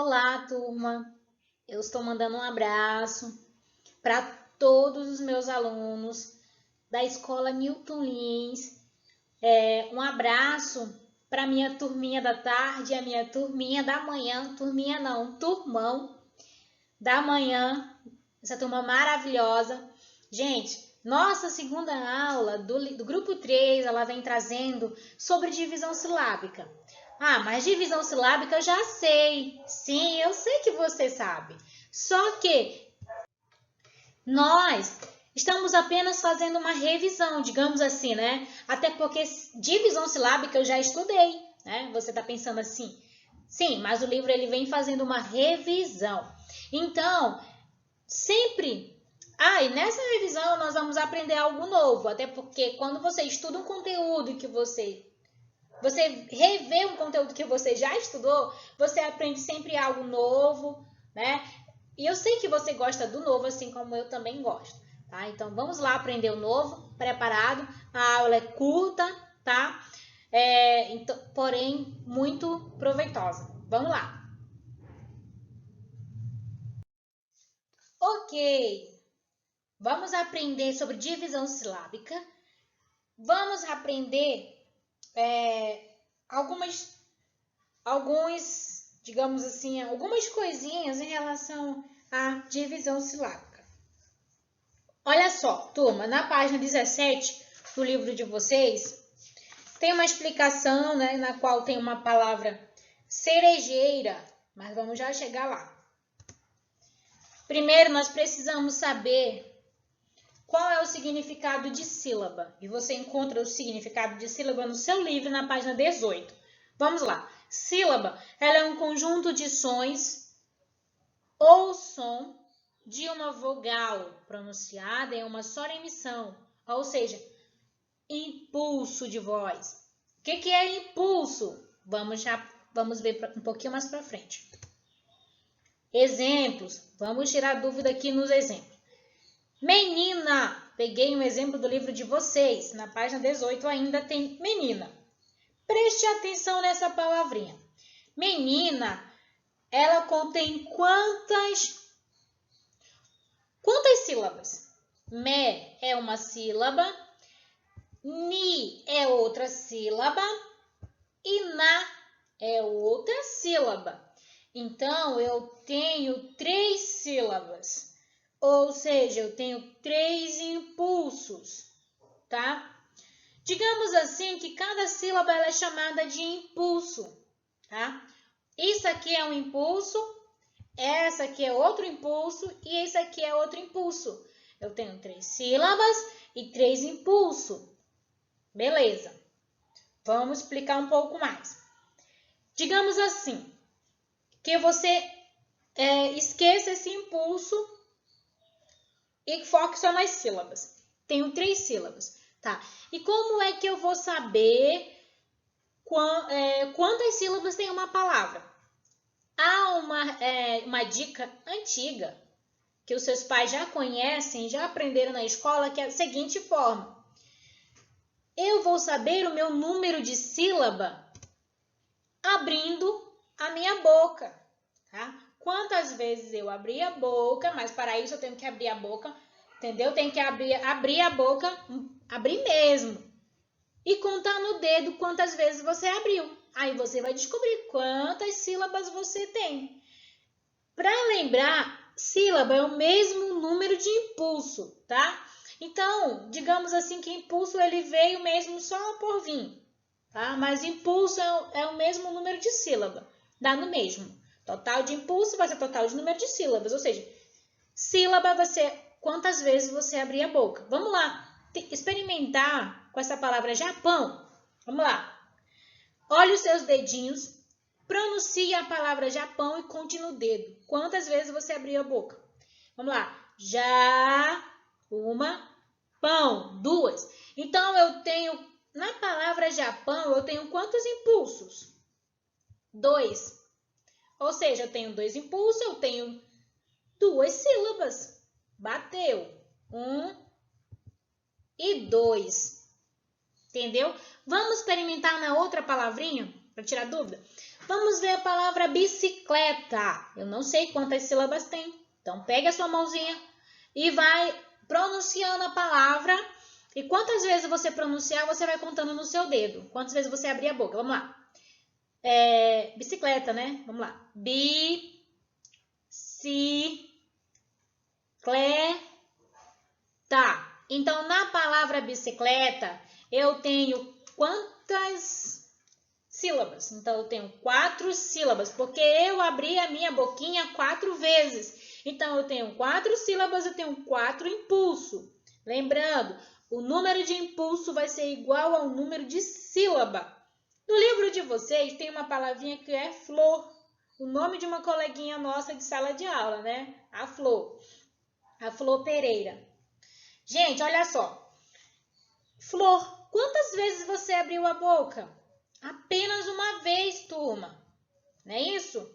Olá, turma. Eu estou mandando um abraço para todos os meus alunos da Escola Newton Lins. Um abraço para minha turminha da tarde, a minha turminha da manhã, turminha não, turmão da manhã, essa turma maravilhosa. Gente, nossa segunda aula do grupo 3, ela vem trazendo sobre divisão silábica. Ah, mas divisão silábica eu já sei. Sim, eu sei que você sabe. Só que nós estamos apenas fazendo uma revisão, digamos assim, né? Até porque divisão silábica eu já estudei, né? Você está pensando assim. Sim, mas o livro ele vem fazendo uma revisão. Então, sempre... e nessa revisão nós vamos aprender algo novo. Até porque quando você estuda um conteúdo que você revê um conteúdo que você já estudou, você aprende sempre algo novo, né? E eu sei que você gosta do novo, assim como eu também gosto, tá? Então, vamos lá aprender o novo, preparado? A aula é curta, tá? Então, porém, muito proveitosa. Vamos lá. Ok. Vamos aprender sobre divisão silábica. Vamos aprender digamos assim, algumas coisinhas em relação à divisão silábica. Olha só, turma, na página 17 do livro de vocês, tem uma explicação, né, na qual tem uma palavra cerejeira, mas vamos já chegar lá. Primeiro, nós precisamos saber qual é o significado de sílaba. E você encontra o significado de sílaba no seu livro, na página 18. Vamos lá. Sílaba, ela é um conjunto de sons ou som de uma vogal pronunciada em uma só emissão, ou seja, impulso de voz. O que é impulso? Vamos ver um pouquinho mais para frente. Exemplos, vamos tirar dúvida aqui nos exemplos. Menina, peguei um exemplo do livro de vocês, na página 18 ainda tem menina. Preste atenção nessa palavrinha. Menina, ela contém quantas sílabas? Me é uma sílaba, ni é outra sílaba e na é outra sílaba. Então, eu tenho 3 sílabas, ou seja, eu tenho 3 impulsos, tá? Digamos assim que cada sílaba ela é chamada de impulso, tá? Isso aqui é um impulso, essa aqui é outro impulso e esse aqui é outro impulso. Eu tenho 3 sílabas e 3 impulsos. Beleza. Vamos explicar um pouco mais. Digamos assim, que você esqueça esse impulso e foque só nas sílabas. Tenho 3 sílabas, tá? E como é que eu vou saber quantas sílabas tem uma palavra? Há uma dica antiga que os seus pais já conhecem, já aprenderam na escola, que é a seguinte forma. Eu vou saber o meu número de sílaba abrindo a minha boca, tá? Quantas vezes eu abri a boca, mas para isso eu tenho que abrir a boca, entendeu? Tem que abrir a boca, abrir mesmo. E contar no dedo quantas vezes você abriu. Aí você vai descobrir quantas sílabas você tem. Para lembrar, sílaba é o mesmo número de impulso, tá? Então, digamos assim que impulso ele veio mesmo só por vir, tá? Mas impulso é o mesmo número de sílaba, dá no mesmo. Total de impulso vai ser total de número de sílabas, ou seja, sílaba vai ser quantas vezes você abrir a boca. Vamos lá, experimentar com essa palavra Japão. Vamos lá. Olhe os seus dedinhos, pronuncie a palavra Japão e conte no dedo. Quantas vezes você abriu a boca? Vamos lá. Pão. 2. Então, eu tenho, na palavra Japão, eu tenho quantos impulsos? 2. Ou seja, eu tenho 2 impulsos, eu tenho 2 sílabas. Bateu. 1 e 2. Entendeu? Vamos experimentar na outra palavrinha, para tirar dúvida? Vamos ver a palavra bicicleta. Eu não sei quantas sílabas tem. Então, pegue a sua mãozinha e vai pronunciando a palavra. E quantas vezes você pronunciar, você vai contando no seu dedo. Quantas vezes você abrir a boca. Vamos lá. Bicicleta, né? Vamos lá. Bicicleta. Então, na palavra bicicleta, eu tenho quantas sílabas? Então, eu tenho 4 sílabas, porque eu abri a minha boquinha 4 vezes. Então, eu tenho 4 sílabas, eu tenho 4 impulsos. Lembrando, o número de impulso vai ser igual ao número de sílaba. No livro de vocês tem uma palavrinha que é flor. O nome de uma coleguinha nossa de sala de aula, né? A Flor. A Flor Pereira. Gente, olha só. Flor, quantas vezes você abriu a boca? Apenas uma vez, turma. Não é isso?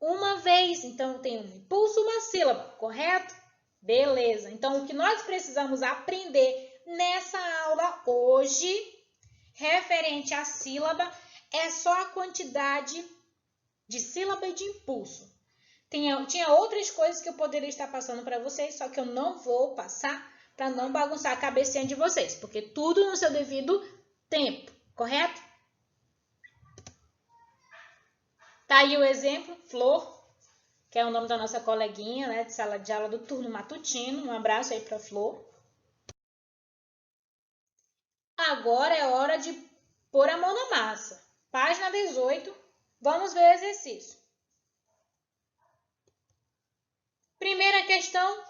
Uma vez. Então, tem um impulso, uma sílaba, correto? Beleza. Então, o que nós precisamos aprender nessa aula hoje, referente à sílaba, é só a quantidade de sílaba e de impulso. Tinha outras coisas que eu poderia estar passando para vocês, só que eu não vou passar para não bagunçar a cabecinha de vocês, porque tudo no seu devido tempo, correto? Tá aí o exemplo, Flor, que é o nome da nossa coleguinha, né, de sala de aula do turno matutino. Um abraço aí para Flor. Agora é hora de pôr a mão na massa. Página 18, vamos ver o exercício. Primeira questão,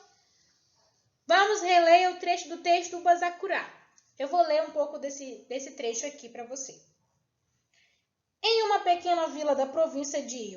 vamos reler o trecho do texto do Bazakura. Eu vou ler um pouco desse trecho aqui para você. Em uma pequena vila da província de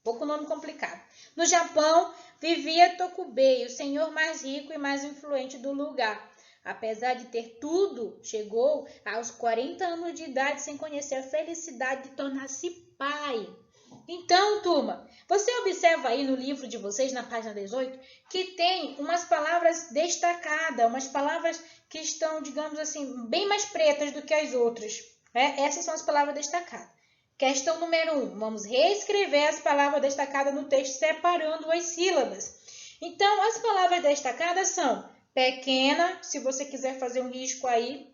pouco nome complicado. No Japão, vivia Tokubei, o senhor mais rico e mais influente do lugar. Apesar de ter tudo, chegou aos 40 anos de idade sem conhecer a felicidade de tornar-se pai. Então, turma, você observa aí no livro de vocês, na página 18, que tem umas palavras destacadas, umas palavras que estão, digamos assim, bem mais pretas do que as outras. Né? Essas são as palavras destacadas. Questão número 1. Vamos reescrever as palavras destacadas no texto, separando as sílabas. Então, as palavras destacadas são pequena, se você quiser fazer um risco aí,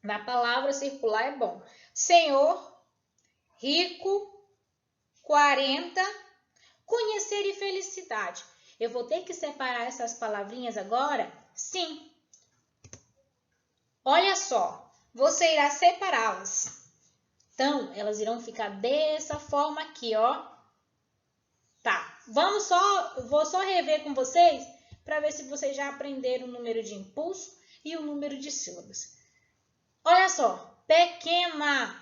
na palavra circular é bom. Senhor, rico, 40, conhecer e felicidade. Eu vou ter que separar essas palavrinhas agora? Sim. Olha só, você irá separá-las. Então, elas irão ficar dessa forma aqui, ó. Tá, vou só rever com vocês para ver se vocês já aprenderam o número de impulso e o número de sílabas. Olha só, pequena,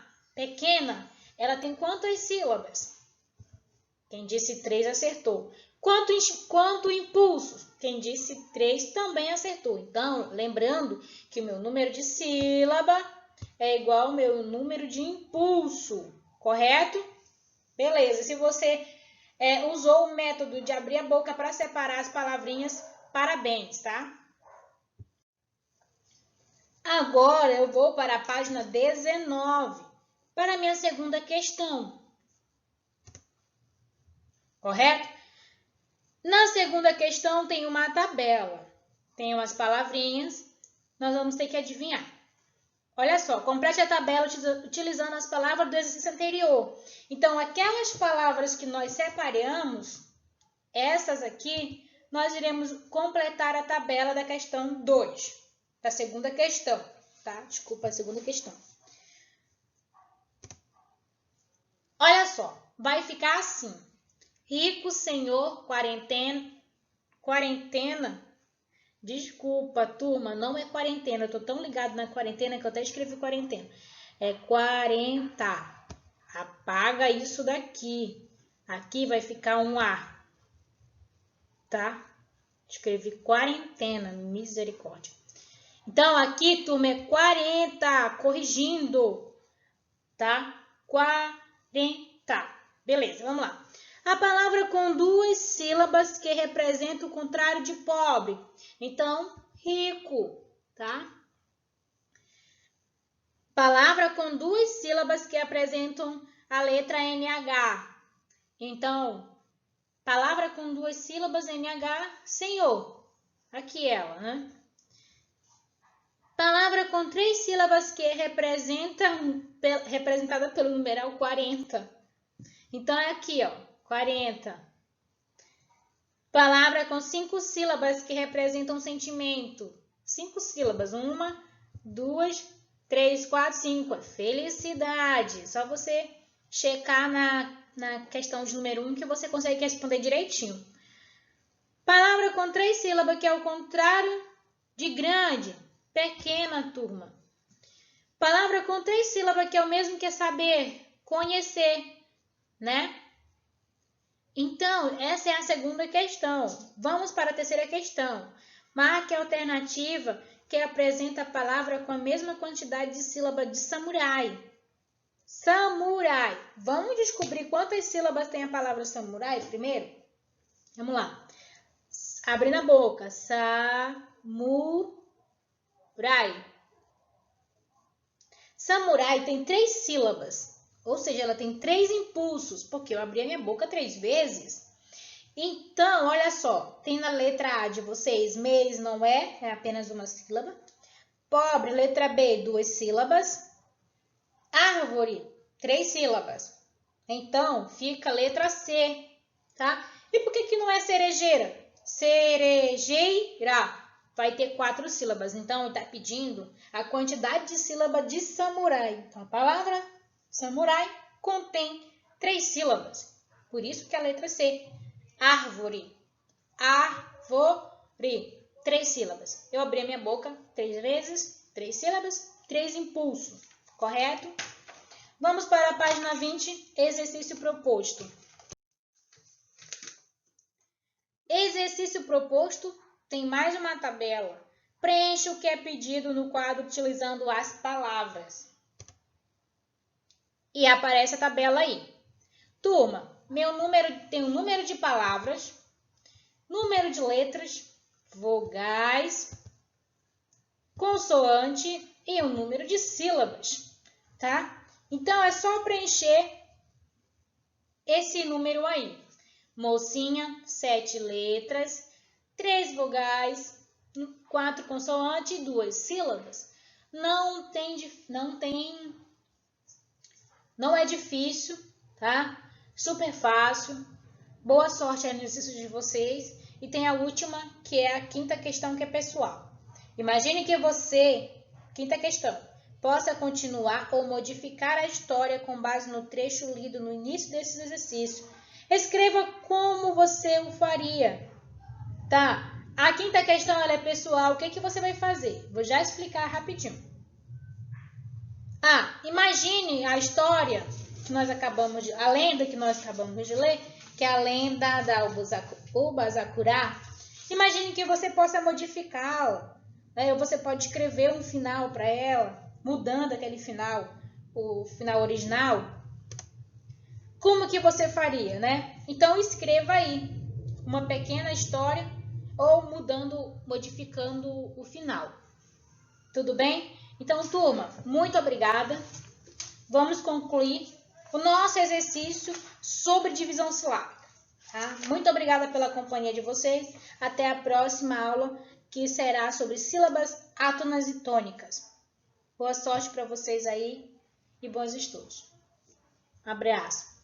ela tem quantas sílabas? Quem disse 3 acertou. Quanto impulso? Quem disse 3 também acertou. Então, lembrando que o meu número de sílaba é igual ao meu número de impulso, correto? Beleza, se você usou o método de abrir a boca para separar as palavrinhas, parabéns, tá? Agora eu vou para a página 19, para a minha segunda questão. Correto? Na segunda questão tem uma tabela, tem umas palavrinhas, nós vamos ter que adivinhar. Olha só, complete a tabela utilizando as palavras do exercício anterior. Então, aquelas palavras que nós separamos, essas aqui, nós iremos completar a tabela da questão 2, da segunda questão, tá? Desculpa, a segunda questão. Olha só, vai ficar assim. Rico, senhor, quarentena. Desculpa, turma, não é quarentena. Eu tô tão ligado na quarentena que eu até escrevi quarentena. É 40. Apaga isso daqui. Aqui vai ficar um A. Tá? Escrevi quarentena, misericórdia. Então, aqui, turma, é 40. Corrigindo. Tá? 40. Beleza, vamos lá. A palavra com 2 sílabas que representa o contrário de pobre. Então, rico, tá? Palavra com duas sílabas que apresentam a letra NH. Então, palavra com duas sílabas NH, senhor. Aqui ela, né? Palavra com três sílabas que é representada pelo numeral 40. Então, é aqui, ó, 40. Palavra com 5 sílabas que representam sentimento. 5 sílabas. 1, 2, 3, 4, 5. Felicidade. Só você checar na questão de número 1 que você consegue responder direitinho. Palavra com 3 sílabas que é o contrário de grande. Pequena, turma. Palavra com 3 sílabas que é o mesmo que saber, conhecer, né? Então, essa é a segunda questão. Vamos para a terceira questão. Marque a alternativa que apresenta a palavra com a mesma quantidade de sílabas de samurai. Samurai. Vamos descobrir quantas sílabas tem a palavra samurai primeiro? Vamos lá. Abre na boca. Samurai. Samurai tem 3 sílabas. Ou seja, ela tem 3 impulsos, porque eu abri a minha boca 3 vezes. Então, olha só, tem na letra A de vocês, mês não é apenas uma sílaba. Pobre, letra B, 2 sílabas. Árvore, 3 sílabas. Então, fica a letra C, tá? E por que não é cerejeira? Cerejeira vai ter 4 sílabas. Então, ele está pedindo a quantidade de sílaba de samurai. Então, a palavra samurai contém 3 sílabas. Por isso que a letra C. Árvore. Árvore. 3 sílabas. Eu abri a minha boca 3 vezes, 3 sílabas, 3 impulsos. Correto? Vamos para a página 20, exercício proposto. Exercício proposto tem mais uma tabela. Preencha o que é pedido no quadro utilizando as palavras. E aparece a tabela aí. Turma, meu número tem um número de palavras, número de letras, vogais, consoante e um número de sílabas, tá? Então, é só preencher esse número aí. Mocinha, 7 letras, 3 vogais, 4 consoantes e 2 sílabas. Não é difícil, tá? Super fácil. Boa sorte aí no exercício de vocês. E tem a última, que é a quinta questão, que é pessoal. Imagine que você, quinta questão, possa continuar ou modificar a história com base no trecho lido no início desse exercício. Escreva como você o faria, tá? A quinta questão ela é pessoal. O que você vai fazer? Vou já explicar rapidinho. Imagine a história que nós acabamos de... A lenda que nós acabamos de ler, que é a lenda da Ubazakura. Imagine que você possa modificá-la, né? Ou você pode escrever um final para ela, mudando aquele final, o final original. Como que você faria, né? Então, escreva aí uma pequena história ou modificando o final. Tudo bem? Então, turma, muito obrigada. Vamos concluir o nosso exercício sobre divisão silábica. Tá? Muito obrigada pela companhia de vocês. Até a próxima aula, que será sobre sílabas átonas e tônicas. Boa sorte para vocês aí e bons estudos. Abraço.